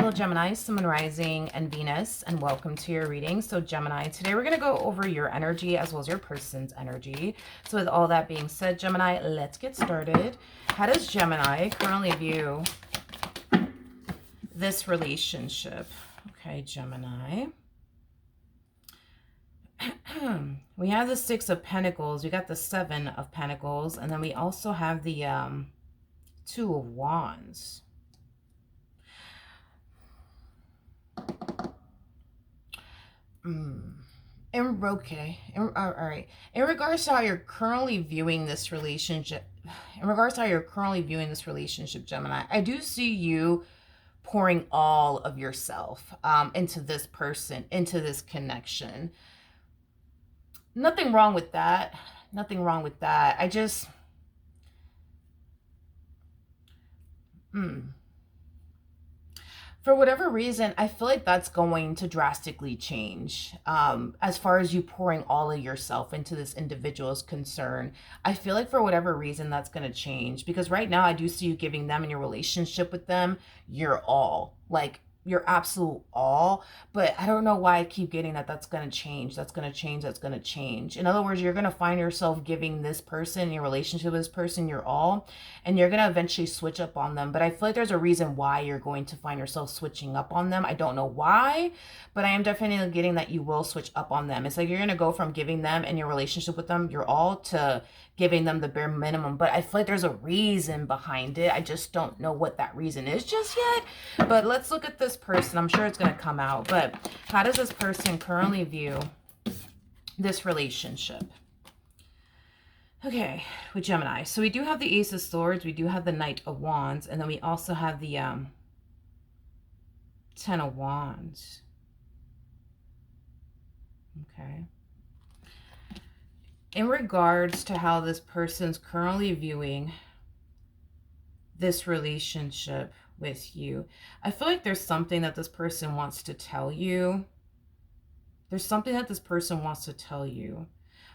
Hello Gemini, Sun, Rising, and Venus, and welcome to your reading. So Gemini, today we're going to go over your energy as well as your person's energy. So with all that being said, Gemini, let's get started. How does Gemini currently view this relationship? Okay, Gemini. We have the Six of Pentacles, we got the Seven of Pentacles, and then we also have the Two of Wands. All right. In regards to how you're currently viewing this relationship, Gemini, I do see you pouring all of yourself into this person, into this connection. Nothing wrong with that. Nothing wrong with that. I just... For whatever reason, I feel like that's going to drastically change. As far as you pouring all of yourself into this individual is concerned, I feel like for whatever reason, that's going to change. Because right now, I do see you giving them in your relationship with them your all. Like, your absolute all. But I don't know why I keep getting that that's going to change. That's going to change. That's going to change. In other words, you're going to find yourself giving this person, your relationship with this person, your all. And you're going to eventually switch up on them. But I feel like there's a reason why you're going to find yourself switching up on them. I don't know why, but I am definitely getting that you will switch up on them. It's like you're going to go from giving them and your relationship with them your all to giving them the bare minimum. But I feel like there's a reason behind it. I just don't know what that reason is just yet. But let's look at this person. I'm sure it's going to come out. But how does this person currently view this relationship? Okay, with Gemini. So we do have the Ace of Swords. We do have the Knight of Wands. And then we also have the Ten of Wands. Okay. In regards to how this person's currently viewing this relationship with you, I feel like there's something that this person wants to tell you. There's something that this person wants to tell you.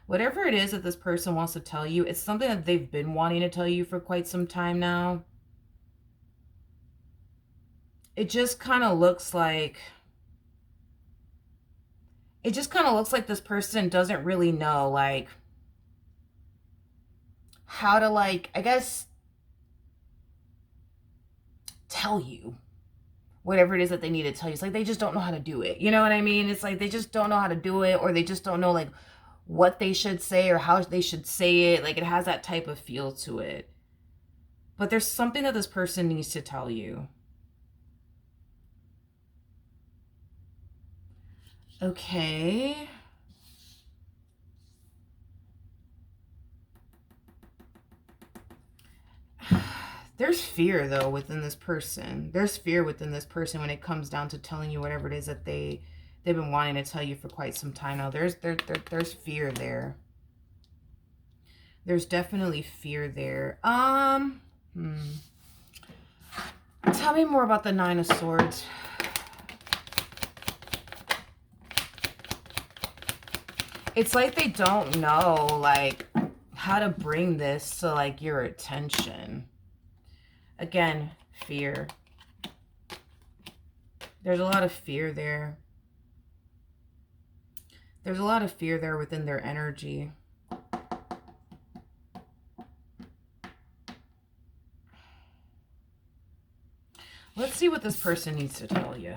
Whatever it is that this person wants to tell you, it's something that they've been wanting to tell you for quite some time now. It just kind of looks like... this person doesn't really know, like, how to, like, I guess, tell you whatever it is that they need to tell you. It's like they just don't know how to do it. You know what I mean? It's like they just don't know how to do it, or they just don't know, like, what they should say or how they should say it. Like, it has that type of feel to it. But there's something that this person needs to tell you. Okay. There's fear, though, within this person. There's fear within this person when it comes down to telling you whatever it is that they've been wanting to tell you for quite some time now. There's fear there. There's definitely fear there. Tell me more about the Nine of Swords. It's like they don't know, like, how to bring this to, like, your attention. Again, fear. There's a lot of fear there. There's a lot of fear there within their energy. Let's see what this person needs to tell you.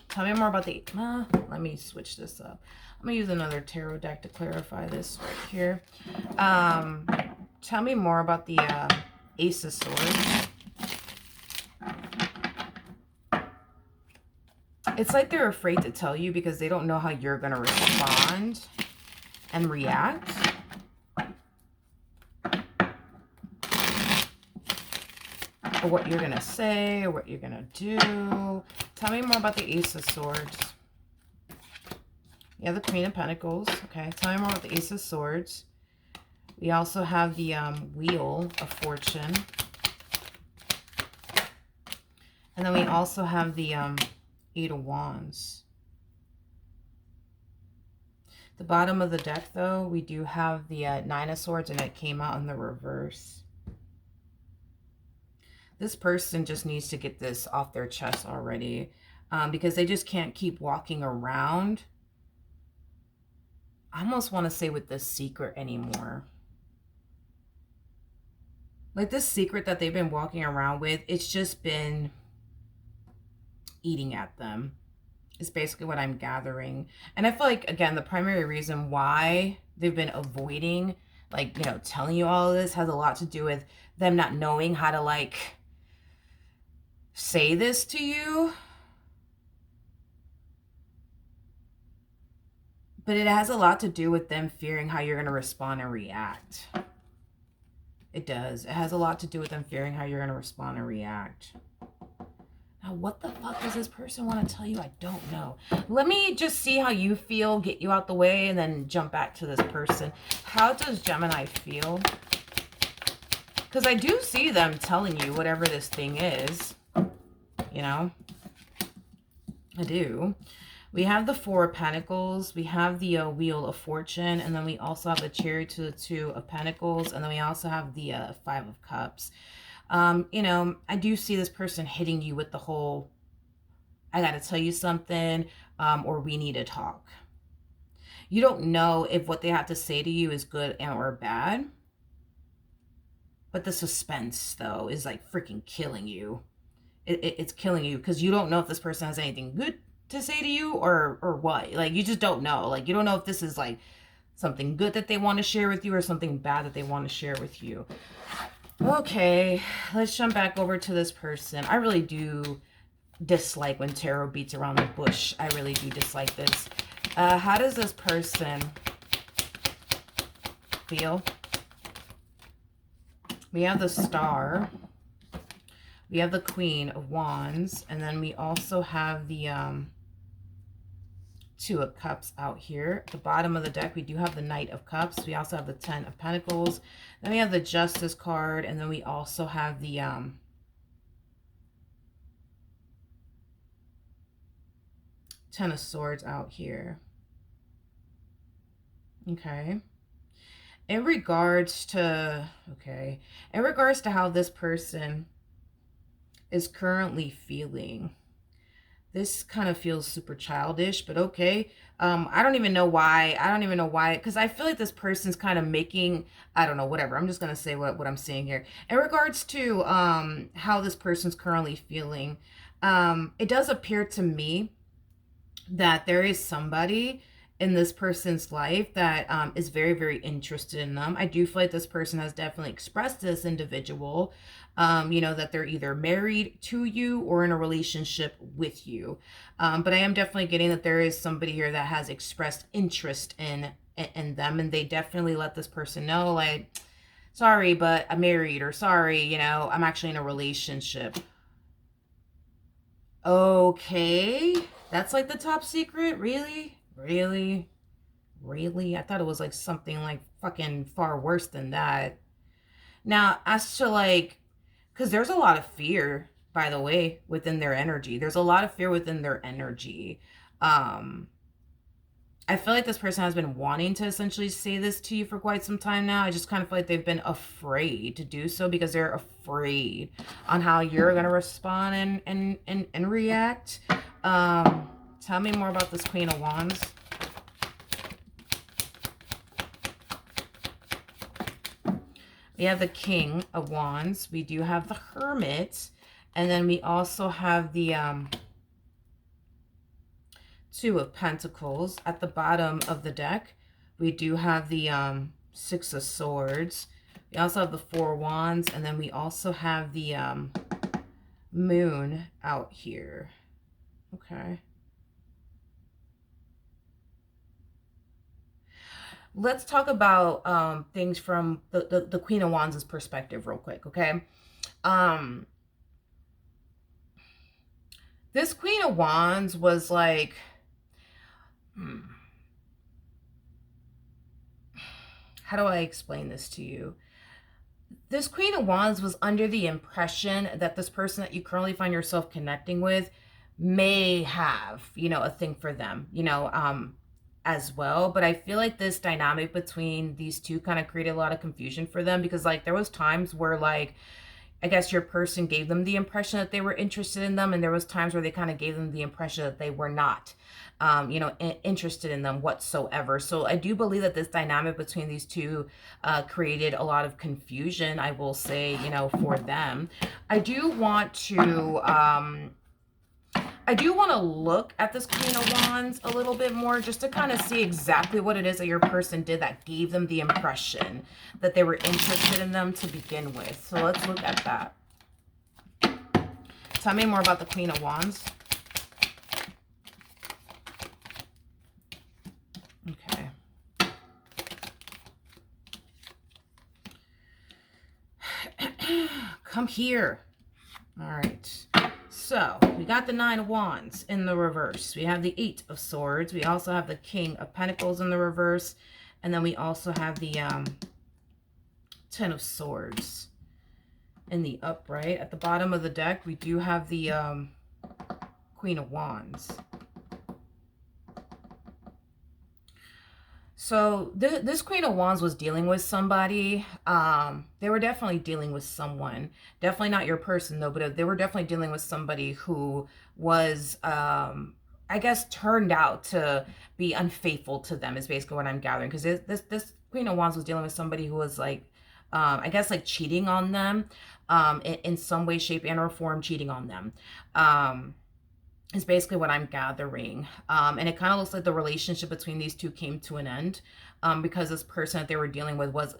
Tell me more about the... let me switch this up. I'm going to use another tarot deck to clarify this right here. Tell me more about the Ace of Swords. It's like they're afraid to tell you because they don't know how you're going to respond and react. Or what you're going to say, or what you're going to do. Tell me more about the Ace of Swords. You have the Queen of Pentacles. Okay, tell me more about the Ace of Swords. We also have the Wheel of Fortune. And then we also have the Eight of Wands. The bottom of the deck, though, we do have the Nine of Swords, and it came out in the reverse. This person just needs to get this off their chest already, because they just can't keep walking around. I almost want to say with this secret anymore. Like this secret that they've been walking around with, it's just been eating at them. Is basically what I'm gathering. And I feel like, again, the primary reason why they've been avoiding, like, you know, telling you all of this has a lot to do with them not knowing how to, like, say this to you. But it has a lot to do with them fearing how you're going to respond and react. It does. It has a lot to do with them fearing how you're going to respond and react. Now, what the fuck does this person want to tell you? I don't know. Let me just see how you feel, get you out the way, and then jump back to this person. How does Gemini feel? Because I do see them telling you whatever this thing is. You know? I do. We have the Four of Pentacles. We have the Wheel of Fortune. And then we also have the Chariot to the Two of Pentacles. And then we also have the Five of Cups. You know, I do see this person hitting you with the whole, I got to tell you something, or we need to talk. You don't know if what they have to say to you is good or bad. But the suspense, though, is like freaking killing you. It's killing you because you don't know if this person has anything good to say to you or what. Like, you just don't know. Like, you don't know if this is like something good that they want to share with you or something bad that they want to share with you. Okay, let's jump back over to this person. I really do dislike when tarot beats around the bush. I really do dislike this. How does this person feel? We have the Star. We have the Queen of Wands. And then we also have the Two of Cups out here. At the bottom of the deck, we do have the Knight of Cups. We also have the Ten of Pentacles. Then we have the Justice card. And then we also have the Ten of Swords out here. Okay. In regards to how this person is currently feeling, this kind of feels super childish, but okay. I don't even know why. Because I feel like this person's kind of making, I don't know, whatever. I'm just going to say what I'm seeing here. In regards to how this person's currently feeling, it does appear to me that there is somebody in this person's life that is very, very interested in them. I do feel like this person has definitely expressed to this individual, you know, that they're either married to you or in a relationship with you. But I am definitely getting that there is somebody here that has expressed interest in them, and they definitely let this person know, like, sorry, but I'm married, or sorry, you know, I'm actually in a relationship. Okay, that's like the top secret? Really? Really? I thought it was like something like fucking far worse than that. Now, as to like, because there's a lot of fear, by the way, within their energy. There's a lot of fear within their energy. I feel like this person has been wanting to essentially say this to you for quite some time now. I just kind of feel like they've been afraid to do so because they're afraid on how you're going to respond and react. Tell me more about this Queen of Wands. We have the King of Wands. We do have the Hermit. And then we also have the Two of Pentacles. At the bottom of the deck, we do have the Six of Swords. We also have the Four of Wands. And then we also have the Moon out here. Okay. Let's talk about things from the Queen of Wands' perspective real quick, okay? This Queen of Wands was like, how do I explain this to you? This Queen of Wands was under the impression that this person that you currently find yourself connecting with may have, you know, a thing for them, you know, as well. But I feel like this dynamic between these two kind of created a lot of confusion for them because, like, there was times where, like, I guess your person gave them the impression that they were interested in them, and there was times where they kind of gave them the impression that they were not, interested in them whatsoever. So I do believe that this dynamic between these two created a lot of confusion, I will say, for them. I do want to look at this Queen of Wands a little bit more, just to kind of see exactly what it is that your person did that gave them the impression that they were interested in them to begin with. So let's look at that. Tell me more about the Queen of Wands. Okay. Come here. All right. So we got the Nine of Wands in the reverse. We have the Eight of Swords. We also have the King of Pentacles in the reverse. And then we also have the Ten of Swords in the upright. At the bottom of the deck, we do have the Queen of Wands. So this Queen of Wands was dealing with somebody. They were definitely dealing with someone. Definitely not your person, though, but they were definitely dealing with somebody who was, I guess, turned out to be unfaithful to them, is basically what I'm gathering. Because this Queen of Wands was dealing with somebody who was, like, I guess, like, cheating on them, in some way, shape, and or form, cheating on them. Is basically what I'm gathering. And it kind of looks like the relationship between these two came to an end, because this person that they were dealing with was,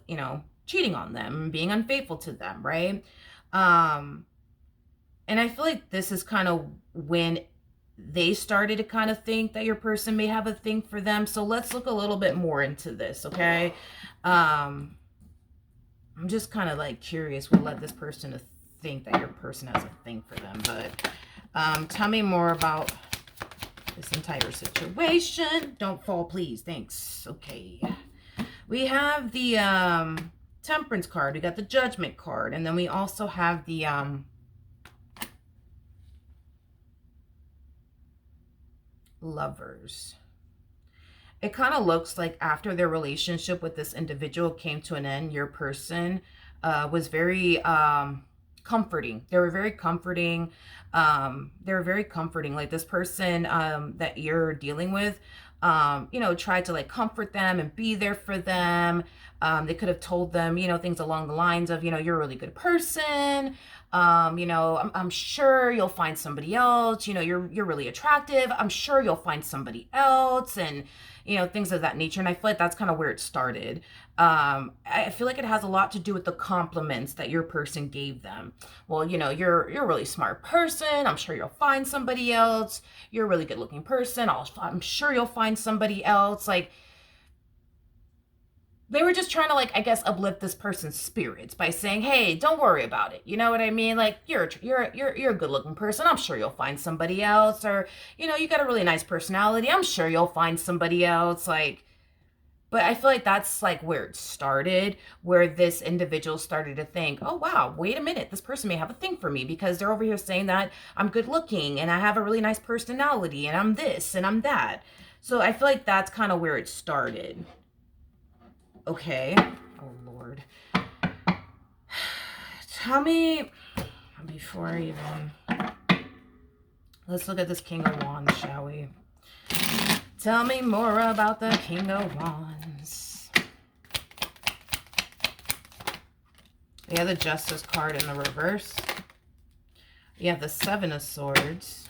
cheating on them, being unfaithful to them, right? And I feel like this is kind of when they started to kind of think that your person may have a thing for them. So let's look a little bit more into this, okay? I'm just kind of like curious what led this person to think that your person has a thing for them, but tell me more about this entire situation. Don't fall, please. Thanks. Okay. We have the Temperance card. We got the Judgment card. And then we also have the Lovers. It kind of looks like after their relationship with this individual came to an end, your person was very comforting. They were very comforting. They were very comforting. Like this person that you're dealing with, tried to like comfort them and be there for them. They could have told them, things along the lines of, you're a really good person. I'm sure you'll find somebody else. You're really attractive. I'm sure you'll find somebody else, and things of that nature. And I feel like that's kind of where it started. I feel like it has a lot to do with the compliments that your person gave them. Well, you're a really smart person. I'm sure you'll find somebody else. You're a really good looking person. I'm sure you'll find somebody else. Like, they were just trying to, like, I guess, uplift this person's spirits by saying, hey, don't worry about it. You know what I mean? Like, you're a good looking person. I'm sure you'll find somebody else. Or, you got a really nice personality. I'm sure you'll find somebody else. Like, but I feel like that's like where it started, where this individual started to think, oh, wow, wait a minute. This person may have a thing for me because they're over here saying that I'm good looking and I have a really nice personality and I'm this and I'm that. So I feel like that's kind of where it started. Okay. Oh, Lord. Tell me, before I even... Let's look at this King of Wands, shall we? Tell me more about the King of Wands. We have the Justice card in the reverse. We have the Seven of Swords.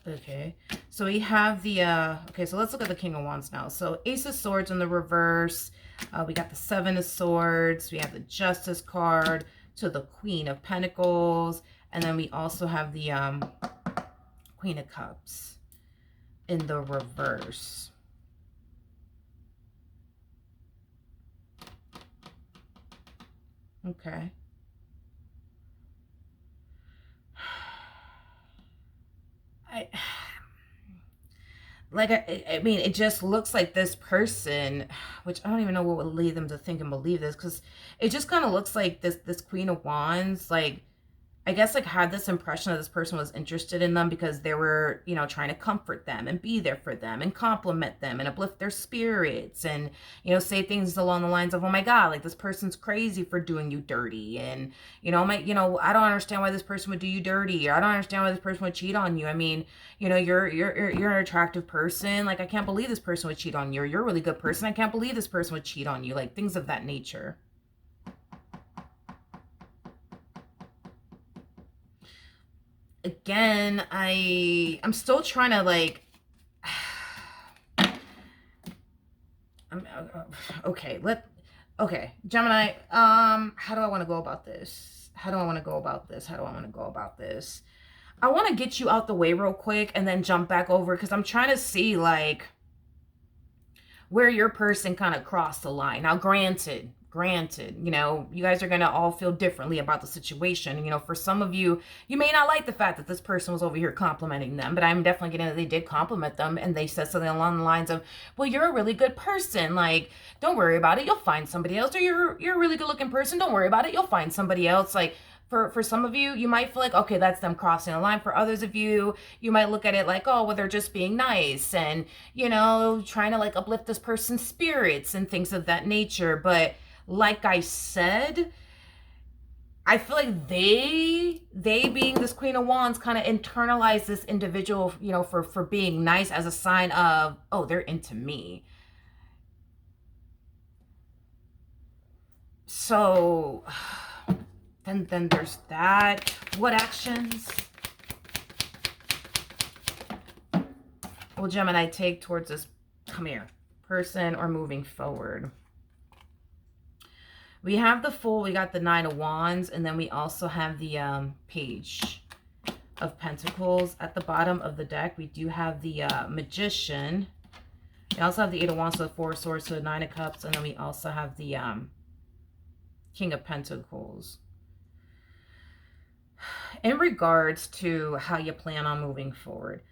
Okay, so we have the, okay, so let's look at the King of Wands now. So Ace of Swords in the reverse. We got the Seven of Swords. We have the Justice card to the Queen of Pentacles. And then we also have the Queen of Cups in the reverse. Okay. I mean, it just looks like this person, which I don't even know what would lead them to think and believe this, because it just kind of looks like this Queen of Wands, like, I guess like had this impression that this person was interested in them because they were, trying to comfort them and be there for them and compliment them and uplift their spirits and, say things along the lines of, oh my God, like this person's crazy for doing you dirty. And, I don't understand why this person would do you dirty. Or I don't understand why this person would cheat on you. I mean, you're an attractive person. Like, I can't believe this person would cheat on you. Or you're a really good person. I can't believe this person would cheat on you. Like things of that nature. Again, I'm still trying to like okay, okay, Gemini, how do I want to go about this? How do I want to go about this? How do I want to go about this? I want to get you out the way real quick and then jump back over because I'm trying to see like where your person kind of crossed the line. Now, granted, you guys are going to all feel differently about the situation. For some of you, you may not like the fact that this person was over here complimenting them, but I'm definitely getting that they did compliment them and they said something along the lines of, well, you're a really good person. Like, don't worry about it. You'll find somebody else. Or you're a really good looking person. Don't worry about it. You'll find somebody else. Like, for some of you, you might feel like, okay, that's them crossing the line. For others of you, you might look at it like, oh, well, they're just being nice and, trying to like uplift this person's spirits and things of that nature. But like I said, I feel like they being this Queen of Wands kind of internalize this individual, for being nice as a sign of, oh, they're into me. So then there's that. What actions will Gemini take towards this, come here, person or moving forward? We have the Fool, we got the Nine of Wands, and then we also have the Page of Pentacles. At the bottom of the deck, we do have the Magician. We also have the Eight of Wands, so the Four of Swords, so the Nine of Cups, and then we also have the King of Pentacles. In regards to how you plan on moving forward,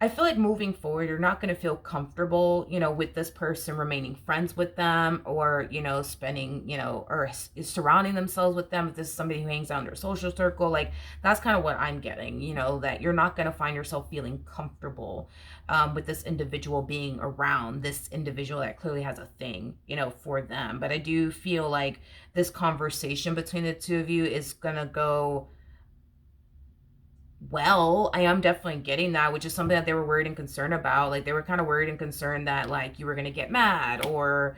I feel like moving forward, you're not going to feel comfortable, with this person remaining friends with them or, spending, or surrounding themselves with them. If this is somebody who hangs out in their social circle, like that's kind of what I'm getting, that you're not going to find yourself feeling comfortable with this individual being around this individual that clearly has a thing, for them. But I do feel like this conversation between the two of you is going to go well. I am definitely getting that, which is something that they were worried and concerned about. Like they were kind of worried and concerned that like you were going to get mad or,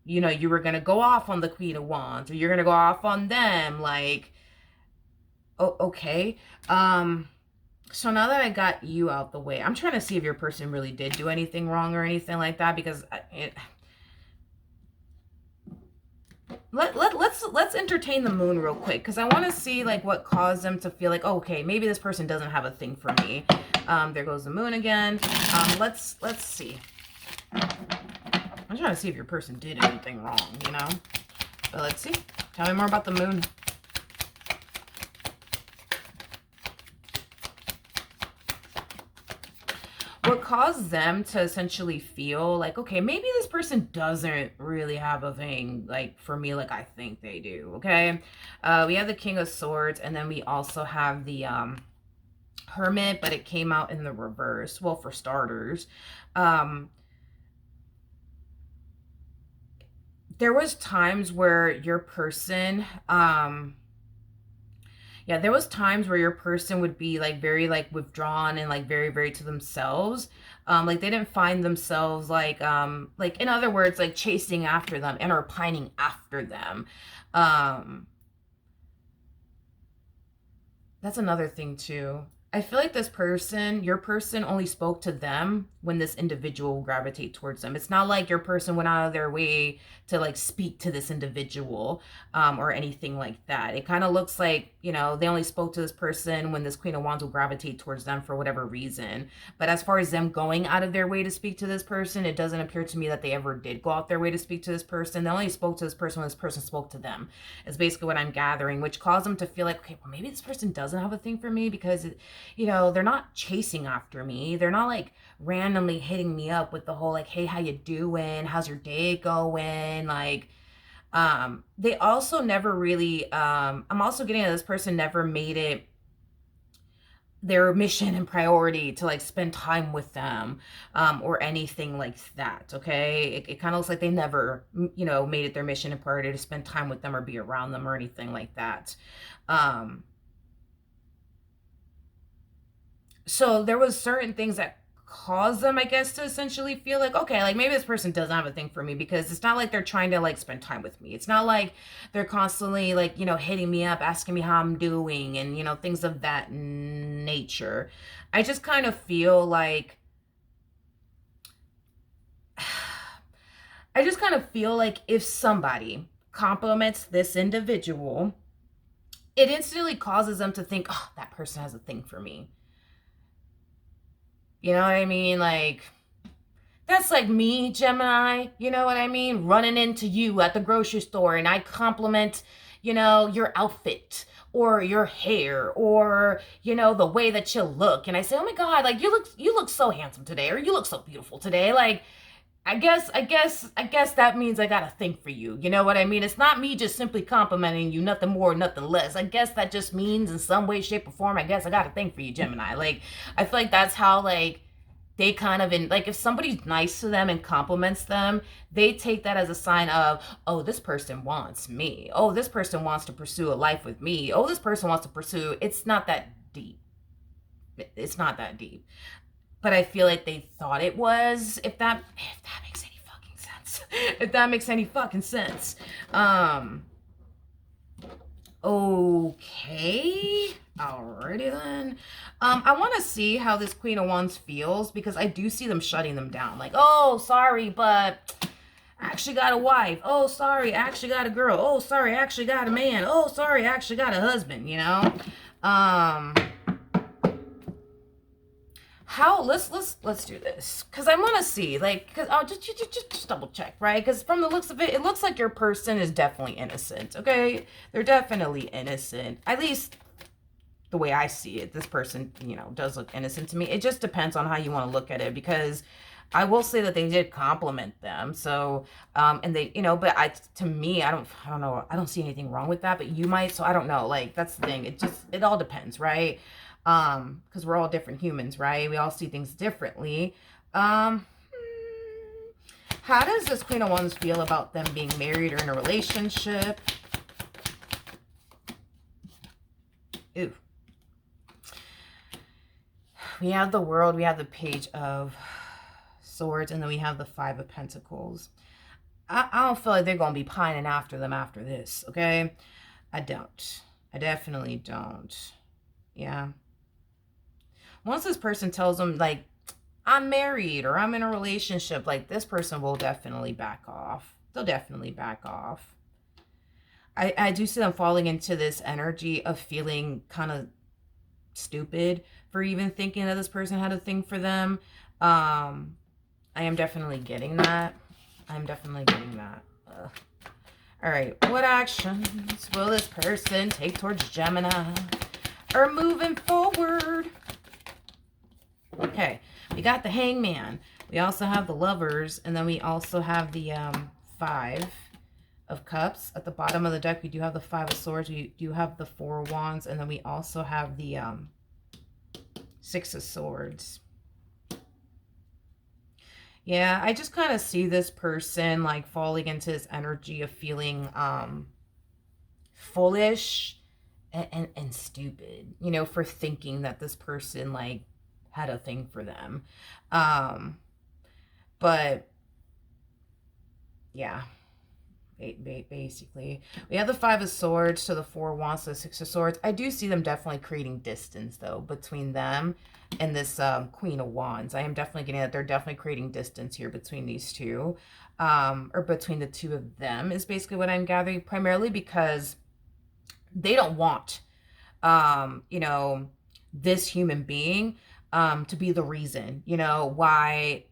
you were going to go off on the Queen of Wands or you're going to go off on them. Like, oh, okay. So now that I got you out the way, I'm trying to see if your person really did do anything wrong or anything like that, because let's entertain the Moon real quick, because I want to see like what caused them to feel like, oh, okay, maybe this person doesn't have a thing for me. There goes the Moon again. Let's see. I'm trying to see if your person did anything wrong, But let's see. Tell me more about the Moon. What caused them to essentially feel like, okay, maybe this person doesn't really have a thing like for me like I think they do, okay? We have the King of Swords, and then we also have the Hermit, but it came out in the reverse. Well, for starters, there was times where your person, there was times where your person would be like very like withdrawn and like very, very to themselves. Like they didn't find themselves like in other words, like chasing after them and or pining after them. That's another thing too. I feel like this person, your person only spoke to them when this individual gravitate towards them. It's not like your person went out of their way to like speak to this individual or anything like that. It kind of looks like, they only spoke to this person when this Queen of Wands will gravitate towards them for whatever reason. But as far as them going out of their way to speak to this person, it doesn't appear to me that they ever did go out their way to speak to this person. They only spoke to this person when this person spoke to them. Is basically what I'm gathering, which caused them to feel like, okay, well, maybe this person doesn't have a thing for me because they're not chasing after me. They're not like randomly hitting me up with the whole like, hey, how you doing? How's your day going? Like, They also never really, I'm also getting that this person never made it their mission and priority to like spend time with them, or anything like that. Okay, it kind of looks like they never, made it their mission and priority to spend time with them or be around them or anything like that. um so there was certain things that caused them, I guess, to essentially feel like, okay, like maybe this person doesn't have a thing for me, because it's not like they're trying to like spend time with me. It's not like they're constantly like, hitting me up, asking me how I'm doing, and things of that nature. I just kind of feel like I just kind of feel like if somebody compliments this individual, it instantly causes them to think, oh, that person has a thing for me. You know what I mean? Like, that's like me, Gemini, you know what I mean? Running into you at the grocery store and I compliment, your outfit or your hair or, the way that you look. And I say, oh my God, like you look so handsome today, or you look so beautiful today. Like, I guess that means I got a thing for you. You know what I mean? It's not me just simply complimenting you, nothing more, nothing less. I guess that just means in some way, shape, or form, I guess I got a thing for you, Gemini. Like, I feel like that's how, like, they kind of, like, if somebody's nice to them and compliments them, they take that as a sign of, oh, this person wants me. Oh, this person wants to pursue a life with me. Oh, this person wants to pursue. It's not that deep. It's not that deep. But I feel like they thought it was, if that makes any fucking sense. If that makes any fucking sense. Okay. Alrighty then. I want to see how this Queen of Wands feels, because I do see them shutting them down. Like, oh, sorry, but I actually got a wife. Oh, sorry, I actually got a girl. Oh, sorry, I actually got a man. Oh, sorry, I actually got a husband, Um, how let's do this, because I want to see, like, because I'll just double check, right? Because from the looks of it, it looks like your person is definitely innocent. Okay, they're definitely innocent, at least the way I see it. This person, does look innocent to me. It just depends on how you want to look at it, because I will say that they did compliment them. So, and they, but to me, I don't know. I don't see anything wrong with that, but you might. So I don't know. Like, that's the thing. It all depends, right? Because we're all different humans, right? We all see things differently. How does this Queen of Wands feel about them being married or in a relationship? Ooh. We have the World, we have the Page of Swords, and then we have the Five of Pentacles. I don't feel like they're going to be pining after them after this, okay? I don't. I definitely don't. Yeah. Once this person tells them, like, I'm married or I'm in a relationship, like, this person will definitely back off. They'll definitely back off. I do see them falling into this energy of feeling kind of stupid for even thinking that this person had a thing for them. I am definitely getting that. I'm definitely getting that. All right, what actions will this person take towards Gemini or moving forward? Okay, we got the Hangman. We also have the Lovers, and then we also have the Five of Cups. At the bottom of the deck, we do have the Five of Swords. We do have the Four of Wands, and then we also have the Six of Swords. Yeah, I just kind of see this person like falling into this energy of feeling foolish and stupid, for thinking that this person like had a thing for them. But yeah, basically we have the Five of Swords to the Four of Wands to the Six of Swords. I do see them definitely creating distance though between them and this Queen of Wands. I am definitely getting that they're definitely creating distance here between these two, or between the two of them is basically what I'm gathering, primarily because they don't want this human being to be the reason, why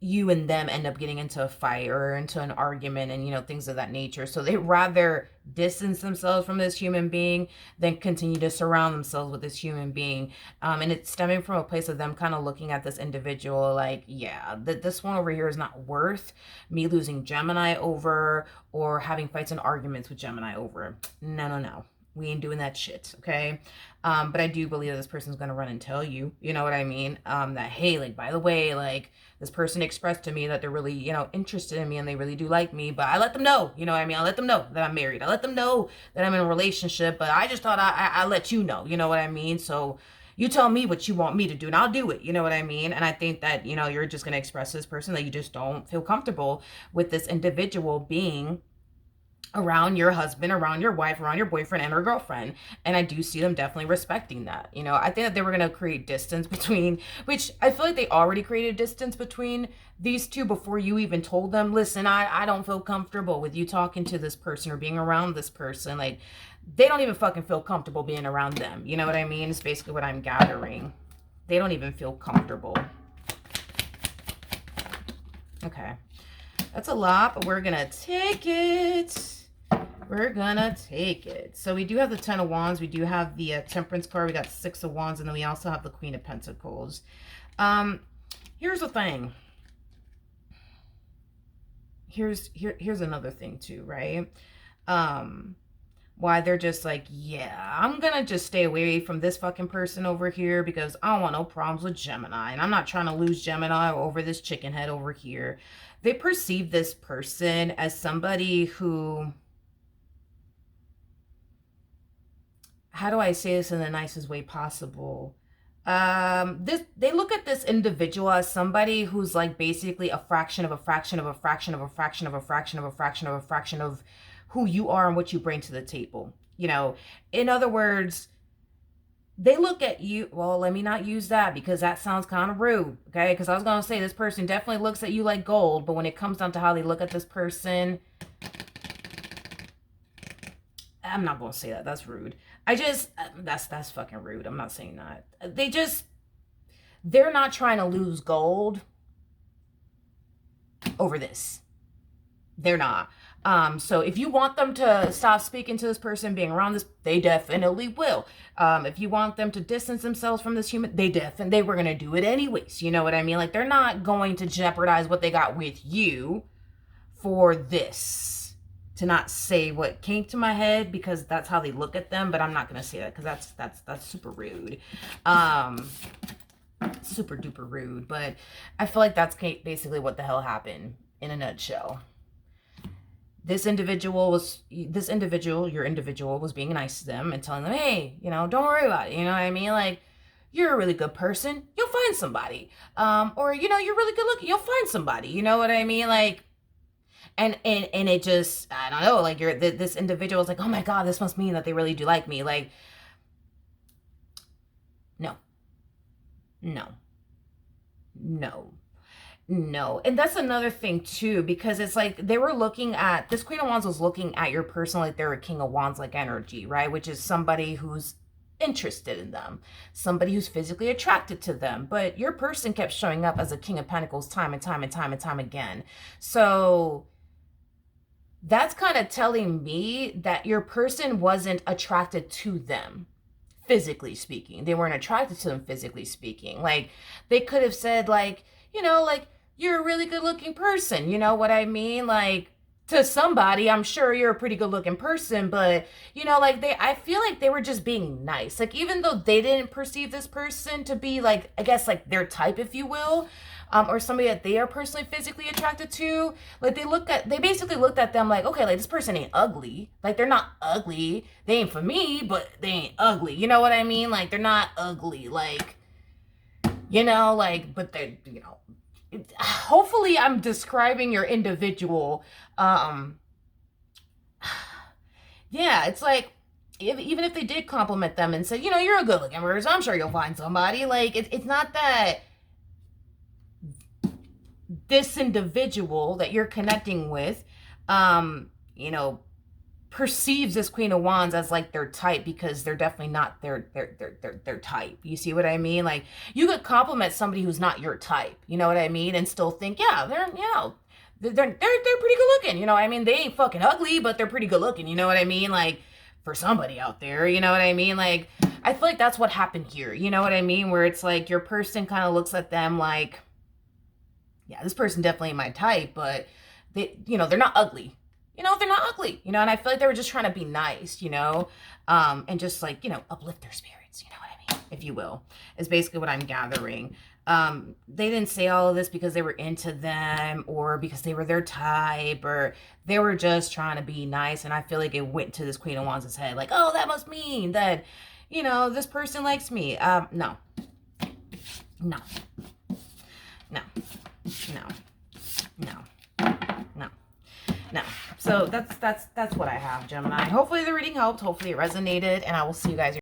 you and them end up getting into a fight or into an argument and, things of that nature. So they rather distance themselves from this human being than continue to surround themselves with this human being. And it's stemming from a place of them kind of looking at this individual like, yeah, this one over here is not worth me losing Gemini over or having fights and arguments with Gemini over. No, no, no. We ain't doing that shit, okay? But I do believe that this person's gonna run and tell you, you know what I mean? That, hey, like, by the way, like, this person expressed to me that they're really, interested in me and they really do like me, but I let them know, you know what I mean? I let them know that I'm married. I let them know that I'm in a relationship, but I just thought I let you know, you know what I mean? So you tell me what you want me to do and I'll do it, you know what I mean? And I think that, you're just gonna express to this person that you just don't feel comfortable with this individual being around your husband, around your wife, around your boyfriend and or girlfriend. And I do see them definitely respecting that. I think that they were going to create distance between, which I feel like they already created distance between these two before you even told them, listen, I don't feel comfortable with you talking to this person or being around this person. Like, they don't even fucking feel comfortable being around them. You know what I mean? It's basically what I'm gathering. They don't even feel comfortable. Okay. That's a lot, but we're going to take it. We're gonna take it. So we do have the Ten of Wands. We do have the Temperance card. We got Six of Wands. And then we also have the Queen of Pentacles. Here's the thing. Here's another thing too, right? Why they're just like, yeah, I'm gonna just stay away from this fucking person over here because I don't want no problems with Gemini. And I'm not trying to lose Gemini over this chicken head over here. They perceive this person as somebody who... How do I say this in the nicest way possible? They look at this individual as somebody who's like basically a fraction of a fraction of a fraction of a fraction of a fraction of a fraction of a fraction of who you are and what you bring to the table. In other words, they look at you. Well, let me not use that because that sounds kind of rude. Okay. Because I was going to say this person definitely looks at you like gold, but when it comes down to how they look at this person, I'm not going to say that. That's rude. That's fucking rude. I'm not saying that. They're not trying to lose gold over this. They're not. So if you want them to stop speaking to this person, being around this, they definitely will. If you want them to distance themselves from this human, they were going to do it anyways. You know what I mean? Like, they're not going to jeopardize what they got with you for this. To not say what came to my head because that's how they look at them, but I'm not gonna say that because that's super rude, super duper rude. But I feel like that's basically what the hell happened in a nutshell. Your individual was being nice to them and telling them, hey, don't worry about it. You know what I mean? Like, you're a really good person. You'll find somebody. Or you're really good looking. You'll find somebody. You know what I mean? Like. And it just, I don't know, like this individual is like, oh my God, this must mean that they really do like me. Like, no. And that's another thing too, because it's like they were looking at, this Queen of Wands was looking at your person like they're a King of Wands like energy, right? Which is somebody who's interested in them, somebody who's physically attracted to them. But your person kept showing up as a King of Pentacles time and time and time and time again. So that's kind of telling me that your person wasn't attracted to them, physically speaking. They weren't attracted to them, physically speaking. Like, they could have said, like, like, you're a really good looking person. You know what I mean? Like, to somebody, I'm sure you're a pretty good looking person, but, like, I feel like they were just being nice. Like, even though they didn't perceive this person to be, like, I guess, like, their type, if you will, or somebody that they are personally physically attracted to, like, they basically looked at them like, okay, like, this person ain't ugly. Like, they're not ugly. They ain't for me, but they ain't ugly. You know what I mean? Like, they're not ugly. Like, like, but they're, hopefully I'm describing your individual. Yeah, it's like, even if they did compliment them and said, you're a good looking person, I'm sure you'll find somebody. Like, it's not that this individual that you're connecting with, perceives this Queen of Wands as like their type, because they're definitely not their type. You see what I mean? Like, you could compliment somebody who's not your type, you know what I mean, and still think, yeah, they're, you know, they're pretty good looking, you know what I mean? They ain't fucking ugly, but they're pretty good looking, you know what I mean? Like, for somebody out there, you know what I mean? Like, I feel like that's what happened here, you know what I mean? Where it's like your person kind of looks at them like, yeah, this person definitely ain't my type, but they, you know, they're not ugly. You know, they're not ugly, you know, and I feel like they were just trying to be nice, you know, and just like, you know, uplift their spirits, you know what I mean, if you will, is basically what I'm gathering. They didn't say all of this because they were into them or because they were their type, or they were just trying to be nice. And I feel like it went to this Queen of Wands' head, like, oh, that must mean that, you know, this person likes me. No, no, no, no, no, no. No. So that's what I have, Gemini. Hopefully the reading helped. Hopefully it resonated, and I will see you guys